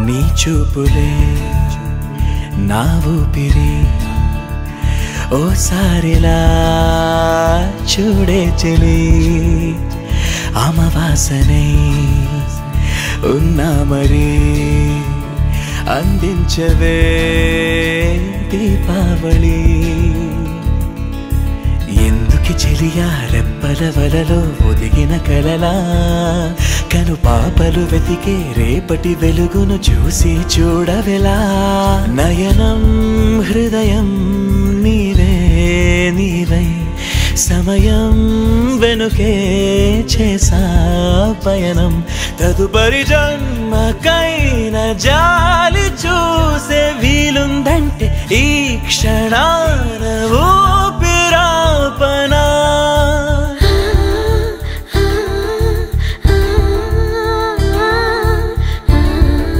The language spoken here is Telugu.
నీ చూపులే నా ఊపిరి ఓసారిలా చూడే చెలి అమవాసనై ఉన్నా మరి అందించవే దీపావళి ఎందుకి చెలియా రెప్పల వలలో ఒదిగిన కలలా కను పాపలు వెతికే రేపటి వెలుగును చూసి చూడవెలా నయనం హృదయం నీవే నీవై సమయం వెనుకే చేసా పయనం తదుపరి జన్మకై